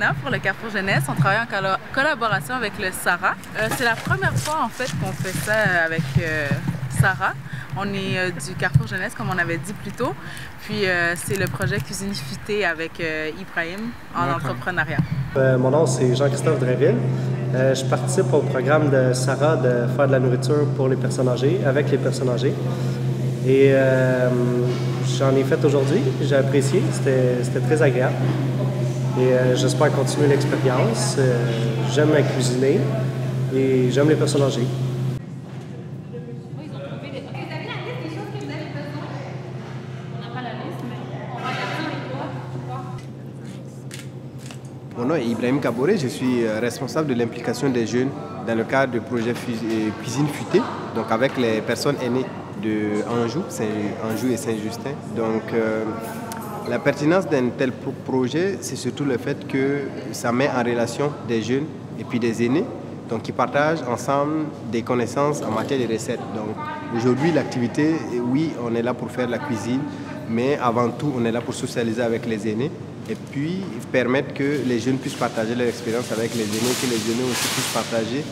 Sabrina pour le Carrefour Jeunesse. On travaille en collaboration avec le Sarah. C'est la première fois en fait qu'on fait ça avec Sarah. On est du Carrefour Jeunesse comme on avait dit plus tôt. Puis c'est le projet Cuisine Futée avec Ibrahim en entrepreneuriat. Mon nom c'est Jean-Christophe Drainville. Je participe au programme de Sarah de faire de la nourriture pour les personnes âgées, avec les personnes âgées. Et j'en ai fait aujourd'hui, j'ai apprécié, c'était très agréable. Et j'espère continuer l'expérience. J'aime cuisiner et j'aime les personnes âgées. Mon nom est Ibrahim Kaboré, je suis responsable de l'implication des jeunes dans le cadre du projet Cuisine Futée, donc avec les personnes aînées de Anjou et Saint-Justin. Donc la pertinence d'un tel projet, c'est surtout le fait que ça met en relation des jeunes et puis des aînés, donc qui partagent ensemble des connaissances en matière de recettes. Donc aujourd'hui, l'activité, oui, on est là pour faire de la cuisine, mais avant tout, on est là pour socialiser avec les aînés et puis permettre que les jeunes puissent partager leur expérience avec les aînés, que les aînés aussi puissent partager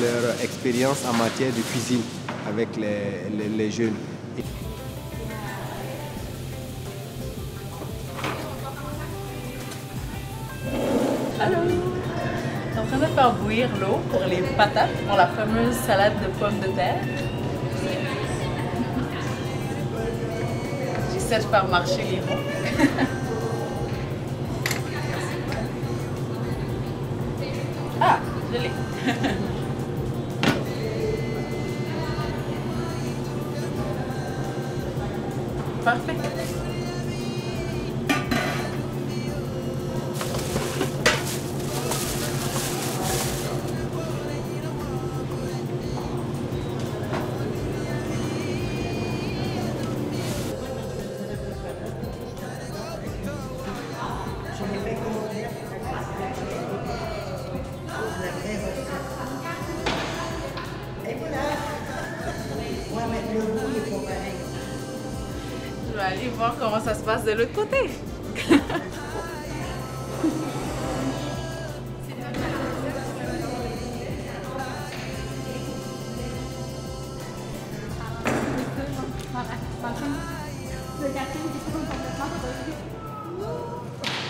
leur expérience en matière de cuisine avec les jeunes. Allô! Je suis en train de faire bouillir l'eau pour les patates, pour la fameuse salade de pommes de terre. J'essaie de faire marcher les ronds. Ah, je l'ai. Parfait. Je vais aller voir comment ça se passe de l'autre côté.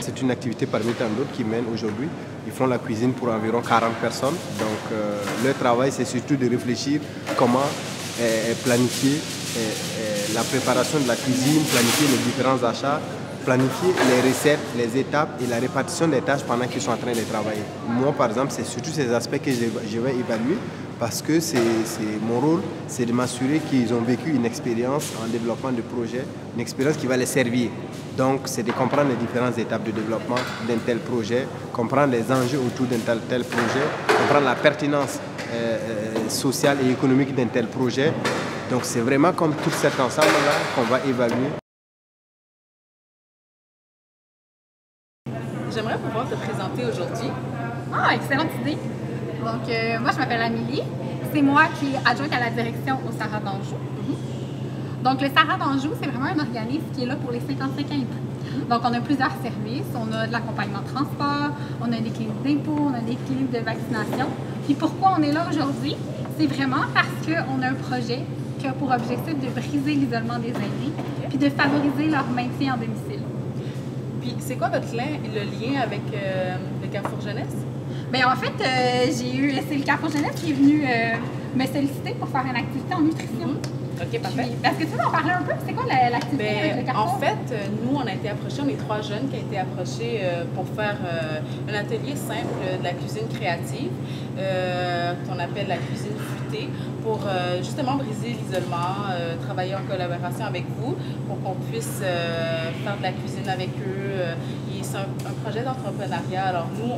C'est une activité parmi tant d'autres qui mènent aujourd'hui. Ils font la cuisine pour environ 40 personnes. Donc leur travail, c'est surtout de réfléchir comment planifier la préparation de la cuisine, planifier les différents achats, planifier les recettes, les étapes et la répartition des tâches pendant qu'ils sont en train de travailler. Moi, par exemple, c'est surtout ces aspects que je vais évaluer parce que mon rôle, c'est de m'assurer qu'ils ont vécu une expérience en développement de projet, une expérience qui va les servir. Donc, c'est de comprendre les différentes étapes de développement d'un tel projet, comprendre les enjeux autour d'un tel projet, comprendre la pertinence sociale et économique d'un tel projet. Donc, c'est vraiment comme tout cet ensemble-là qu'on va évaluer. J'aimerais pouvoir te présenter aujourd'hui. Ah, excellente idée! Donc, moi, je m'appelle Amélie. C'est moi qui est adjointe à la direction au Sarah d'Anjou. Donc, le Sarah d'Anjou, c'est vraiment un organisme qui est là pour les 55 ans et plus. Donc, on a plusieurs services. On a de l'accompagnement de transport, on a des cliniques d'impôts, on a des cliniques de vaccination. Puis, pourquoi on est là aujourd'hui? C'est vraiment parce qu'on a un projet qui a pour objectif de briser l'isolement des aînés puis de favoriser leur maintien en domicile. Puis, c'est quoi le lien avec le Carrefour Jeunesse? Bien, en fait, c'est le Carrefour Jeunesse qui est venu me solliciter pour faire une activité en nutrition. OK, parfait. Est-ce que tu veux en parler un peu? C'est quoi l'activité avec le Carrefour? En fait, nous, on a été approchés, on est 3 jeunes qui ont été approchés pour faire un atelier simple de la cuisine créative, qu'on appelle la cuisine futée, pour justement briser l'isolement, travailler en collaboration avec vous, pour qu'on puisse faire de la cuisine avec eux. C'est un projet d'entrepreneuriat. Alors nous,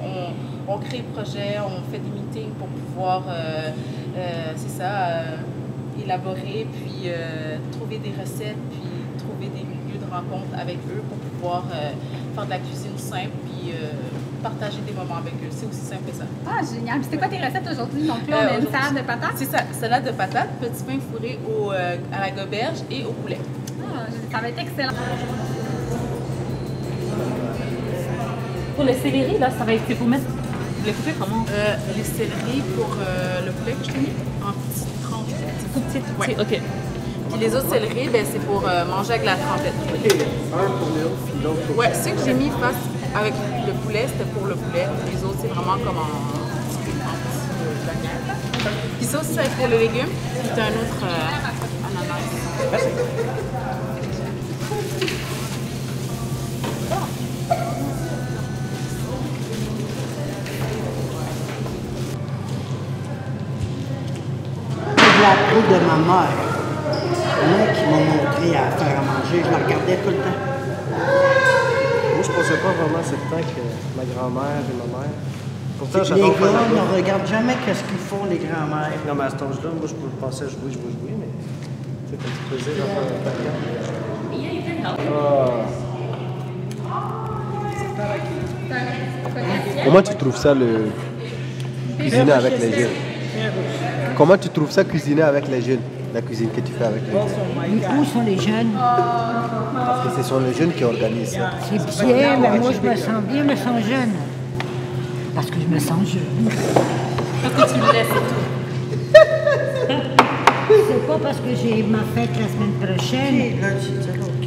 on crée le projet, on fait des meetings pour pouvoir, élaborer, puis trouver des recettes, puis trouver des lieux de rencontre avec eux pour pouvoir faire de la cuisine simple, puis partager des moments avec eux. C'est aussi simple que ça. Ah, génial. C'est quoi tes recettes aujourd'hui? Donc là, on a une salade de patates. C'est ça, salade de patates, petit pain fourré à la goberge et au poulet. Ah, ça va être excellent. pour les céleri, là, ça va être pour mettre. Vous les coupez comment? Les céleris pour le poulet que je t'ai mis en petites tranches. Tout petit, tout petit. Ouais. OK. Puis les autres céleris, ben, c'est pour manger avec la trempette. Un pour l'autre, puis l'autre pour Ouais, ceux que j'ai mis face avec le poulet, c'était pour le poulet. Les autres, c'est vraiment comme en petit baguette. Puis ça aussi, c'est pour les légumes. C'est un autre ananas. Merci. Je l'ai appris de ma mère. Moi qui m'a montré à faire à manger, je la regardais tout le temps. Moi, je ne pensais pas vraiment ce temps que ma grand-mère et ma mère. Pourtant, Les j'adore faire la gars bouffe. ne regardent jamais qu'est-ce qu'ils font, les grands-mères. Non, mais à cet âge-là, moi, je pensais jouer, mais c'est un petit plaisir à faire un podcast. Comment tu trouves ça, le cuisiner avec les jeunes? Comment tu trouves ça, cuisiner avec les jeunes? La cuisine que tu fais avec les jeunes? Où sont les jeunes? Parce que ce sont les jeunes qui organisent ça. C'est bien, mais moi je me sens bien, je me sens jeune. Parce que je me sens jeune. Parce que tu me laisses et tout. C'est pas parce que j'ai ma fête la semaine prochaine. Là, c'est OK.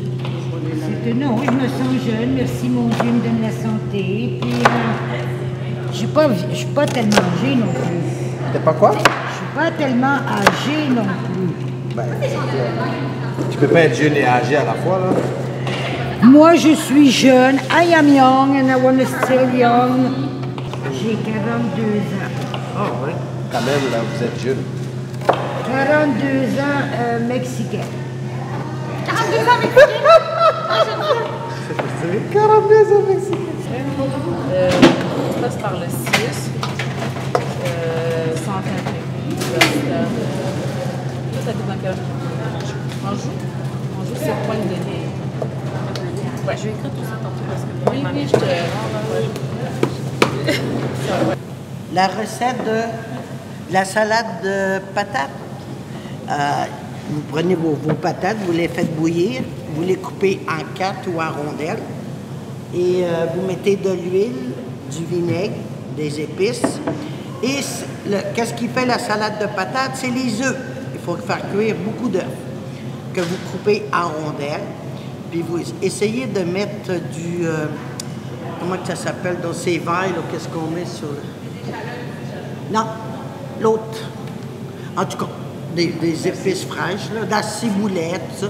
C'est que non, je me sens jeune. Merci mon Dieu, me donne la santé. Puis, je suis pas tellement âgée non plus. T'es pas quoi? Je suis pas tellement âgée non plus. Ben, tu peux pas être jeune et âgé à la fois, là. Moi, je suis jeune. I am young and I want to still young. J'ai 42 ans. Ah, ouais. Quand même, là, vous êtes jeune. 42 ans mexicaine. 42 ans mexicain. 42 ans mexicains. On passe par le 6. Sans intérêt. Ça t'habite dans quel Anjou? Anjou, c'est le point de l'idée. Ouais. Je vais écrire tout ça tantôt parce que Oui, je te. La recette de la salade de patates. Vous prenez vos patates, vous les faites bouillir, vous les coupez en 4 ou en rondelles et vous mettez de l'huile, du vinaigre, des épices. Et qu'est-ce qui fait la salade de patates? C'est les œufs. Il faut faire cuire beaucoup d'œufs que vous coupez en rondelles. Puis vous essayez de mettre du... comment que ça s'appelle dans ces verres, là, qu'est-ce qu'on met sur le... Non, l'autre. En tout cas, des épices fraîches, là, de la ciboulette, ça.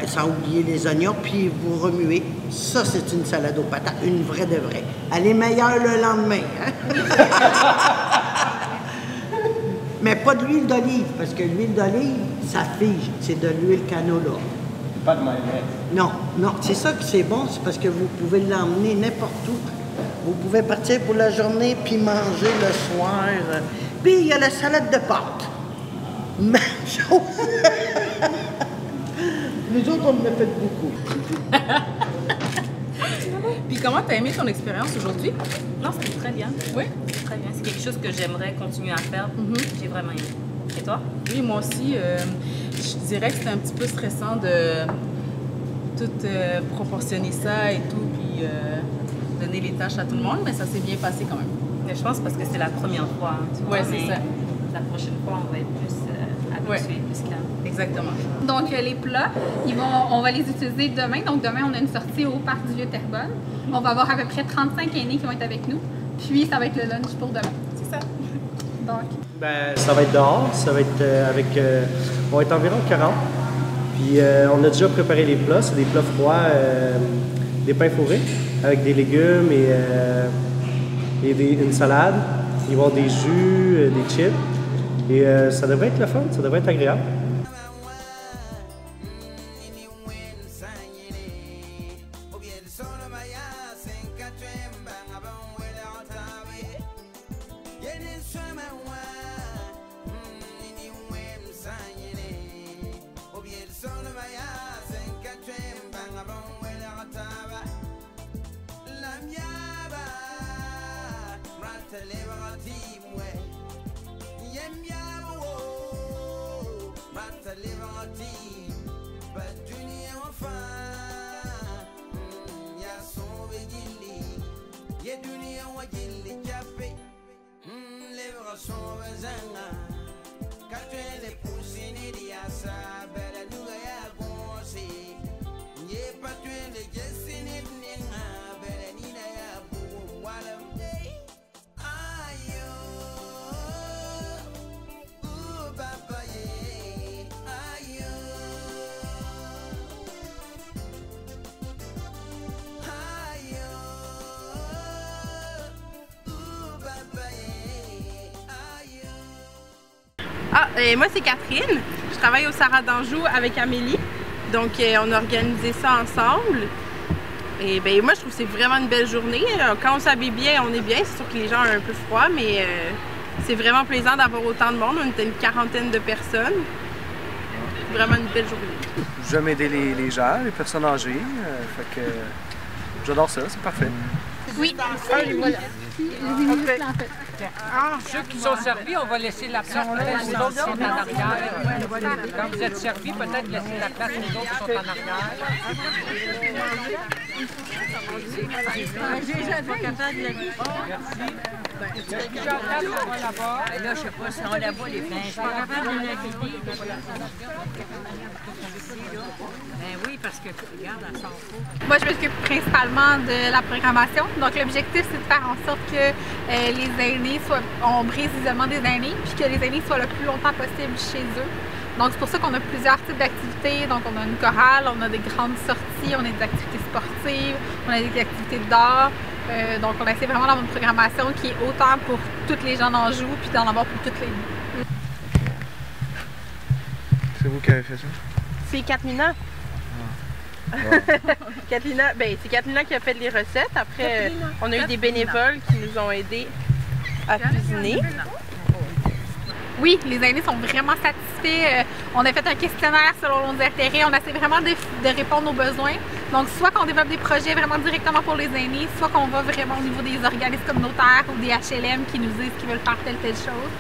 Sans oublier les oignons, puis vous remuez. Ça, c'est une salade aux patates, une vraie de vraie. Elle est meilleure le lendemain. Hein? Mais pas de l'huile d'olive, parce que l'huile d'olive, ça fige. C'est de l'huile canola. Pas de mayonnaise. Non, non, c'est ça que c'est bon, c'est parce que vous pouvez l'emmener n'importe où. Vous pouvez partir pour la journée, puis manger le soir. Puis il y a la salade de pâtes. Même chose. Nous autres, on en a fait beaucoup. Puis comment t'as aimé ton expérience aujourd'hui? Non, c'était très bien. Oui? C'était très bien. C'est quelque chose que j'aimerais continuer à faire. J'ai vraiment aimé. Et toi? Oui, moi aussi, je dirais que c'était un petit peu stressant de tout proportionner ça et tout, puis donner les tâches à tout le monde, mais ça s'est bien passé quand même. Mais je pense parce que c'est la première fois. Hein, tu vois, Ouais, c'est mais ça. La prochaine fois, on va être plus habitué, plus calme. Exactement. Donc, les plats, on va les utiliser demain. Donc, demain, on a une sortie au parc du Vieux-Terrebonne. On va avoir à peu près 35 aînés qui vont être avec nous. Puis, ça va être le lunch pour demain. C'est ça. Donc, Ben, ça va être dehors, ça va être on va être environ 40. Puis on a déjà préparé les plats, c'est des plats froids, des pains fourrés avec des légumes et une salade. Il va y avoir des jus, des chips. Et ça devrait être le fun, ça devrait être agréable. Moi c'est Catherine, je travaille au Sarah d'Anjou avec Amélie, donc on a organisé ça ensemble. Et ben moi je trouve que c'est vraiment une belle journée. Quand on s'habille bien, on est bien, c'est sûr que les gens ont un peu froid, mais c'est vraiment plaisant d'avoir autant de monde, on était une quarantaine de personnes. Vraiment une belle journée. J'aime aider les gens, les personnes âgées, fait que j'adore ça, c'est parfait. Oui, voilà. Ceux qui sont servis, on va laisser la place peut-être aux autres qui sont en arrière. Quand vous êtes servis, peut-être laisser la place aux autres qui sont en arrière. Là, je sais pas si on la voit les planches. Je suis pas capable de l'accueillir. Ben oui, parce que, regarde, elle s'en fout. Moi, je m'occupe principalement de la programmation. Donc, l'objectif, c'est de faire en sorte que les aînés on brise l'isolement des aînés, puis que les aînés soient le plus longtemps possible chez eux. Donc, c'est pour ça qu'on a plusieurs types d'activités. Donc, on a une chorale, on a des grandes sorties, on a des activités sportives, on a des activités d'art. Donc, on essaie vraiment d'avoir une programmation qui est autant pour toutes les gens d'Anjou, puis d'en avoir pour toutes les vies. C'est vous qui avez fait ça? C'est Katlina. Katlina, ben, c'est Katlina qui a fait les recettes. Après, on a eu des bénévoles qui nous ont aidés à cuisiner. Oui, les aînés sont vraiment satisfaits. On a fait un questionnaire selon nos intérêts. On essaie vraiment de répondre aux besoins. Donc, soit qu'on développe des projets vraiment directement pour les aînés, soit qu'on va vraiment au niveau des organismes communautaires ou des HLM qui nous disent qu'ils veulent faire telle chose.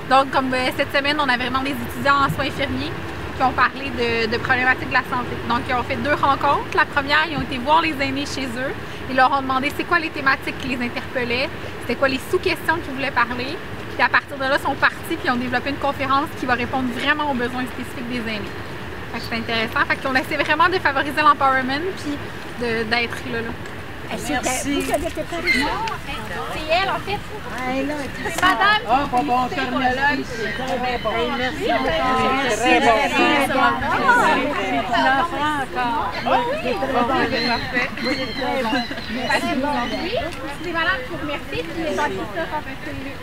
Donc, comme cette semaine, on a vraiment des étudiants en soins infirmiers qui ont parlé de problématiques de la santé. Donc, ils ont fait 2 rencontres. La première, ils ont été voir les aînés chez eux. Ils leur ont demandé c'est quoi les thématiques qui les interpellaient, c'était quoi les sous-questions qu'ils voulaient parler. Puis à partir de là, ils sont partis puis ont développé une conférence qui va répondre vraiment aux besoins spécifiques des aînés. Fait que c'est intéressant. Fait qu'on essaie vraiment de favoriser l'empowerment puis d'être là. Merci. C'est elle, en fait. C'est madame. Oh, pas bon, cardiologue. C'est très bon. Merci. L'enfant encore. Oui, parfait. Oui, c'est madame pour remercier. Puis les dentistes, c'est eux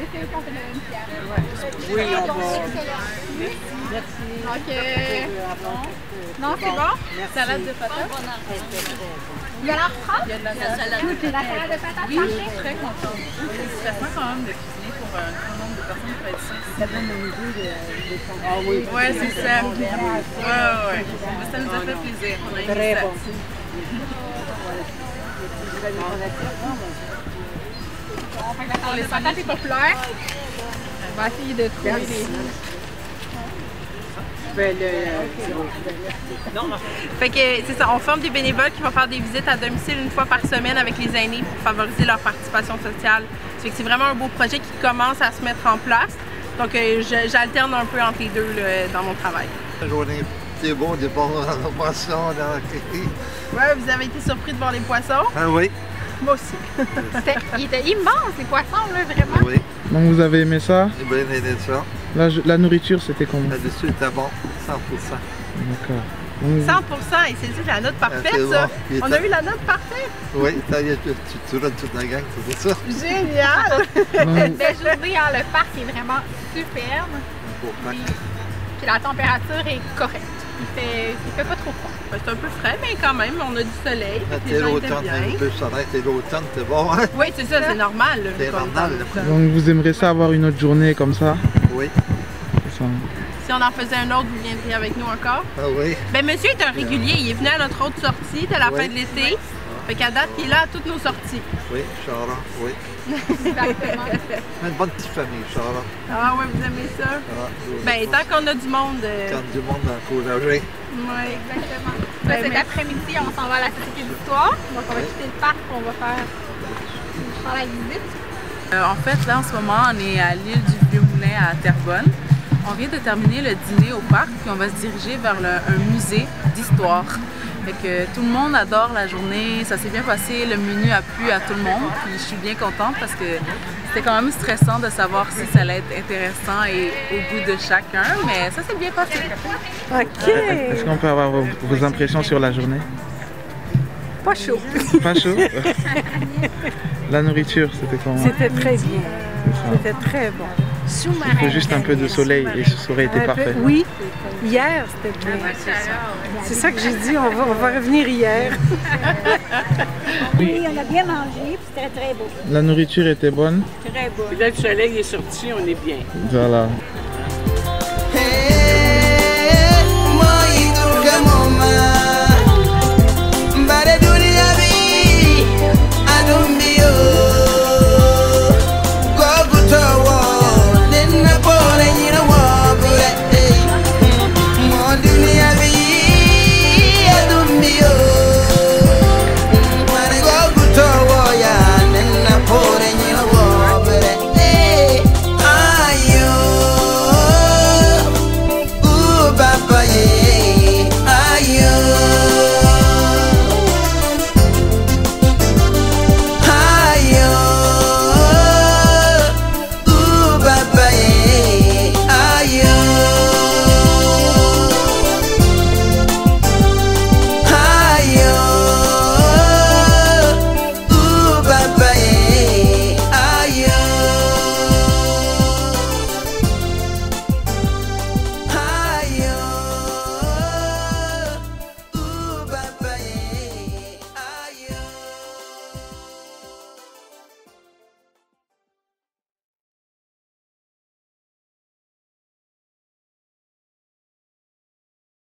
qui ont fait une pierre. Oui, on va. Merci. Donc, non, c'est bon? Salade de patates. Il y a la reprendre? Il y a de la salade. La salade de patates. Oui, je suis très contente. C'est stressant quand même de cuisiner pour un grand nombre de personnes pour être ici. Ça donne une idée de Ah oui. Ouais, c'est ça. Ouais. Ça nous a fait plaisir. On a aimé ça. Pour les patates est populaire. On va essayer de trouver des... Fait que c'est ça, on forme des bénévoles qui vont faire des visites à domicile une fois par semaine avec les aînés pour favoriser leur participation sociale. Fait que c'est vraiment un beau projet qui commence à se mettre en place. Donc j'alterne un peu entre les deux là, dans mon travail. La journée, c'est beau, des bons poissons dans la criée. Ouais, vous avez été surpris de voir les poissons? Ah oui. Moi aussi. Il était immense, les poissons, là, vraiment. Oui. Donc vous avez aimé ça? J'ai bien aidé ça. La nourriture, c'était comment? Là-dessus, c'était bon, 100%. D'accord. 100%, et c'est la note parfaite, c'est ça. bon. On a eu la note parfaite. Oui, tu roules toute la gang, c'est ça? Génial! Cette belle journée, hein, le parc est vraiment superbe. Puis la température est correcte. Il fait pas trop froid. C'est un peu frais, mais quand même, on a du soleil. C'est l'automne, un peu soleil, c'est l'automne, c'est bon, hein? Oui, c'est ça, c'est normal. Là, c'est normal. Donc vous aimeriez ça avoir une autre journée comme ça? Oui. Si on en faisait un autre, vous viendriez avec nous encore? Ah oui. Ben monsieur est un régulier, il est venu à notre autre sortie de la fin de l'été. Fait qu'à date, il est là à toutes nos sorties. Oui, Charles, oui. Exactement. Une bonne petite famille, Charles. Ah ouais, vous aimez ça? Ah, oui. Ben tant qu'on a du monde. Quand du monde encouragé. Oui, exactement. Là, cet après-midi, on s'en va à la Société d'Histoire. Donc on va quitter le parc, on va faire la visite. En fait, là, en ce moment, on est à l'île du Vieux-Moulin. Bounet à Terrebonne. On vient de terminer le dîner au parc, puis on va se diriger vers un musée d'histoire. Fait que tout le monde adore la journée, ça s'est bien passé, le menu a plu à tout le monde, puis je suis bien contente parce que c'était quand même stressant de savoir si ça allait être intéressant et au goût de chacun, mais ça s'est bien passé. OK. Est-ce qu'on peut avoir vos impressions sur la journée? Pas chaud. Pas chaud? La nourriture, c'était comment? C'était très bien. C'était très bon. Il faut juste un peu de soleil et ça aurait été parfait. Oui, hier c'était bien. C'est ça que j'ai dit, on va revenir hier. Oui, on a bien mangé, puis c'était très beau. La nourriture était bonne? Très beau. Puis là, le soleil est sorti, on est bien. Voilà.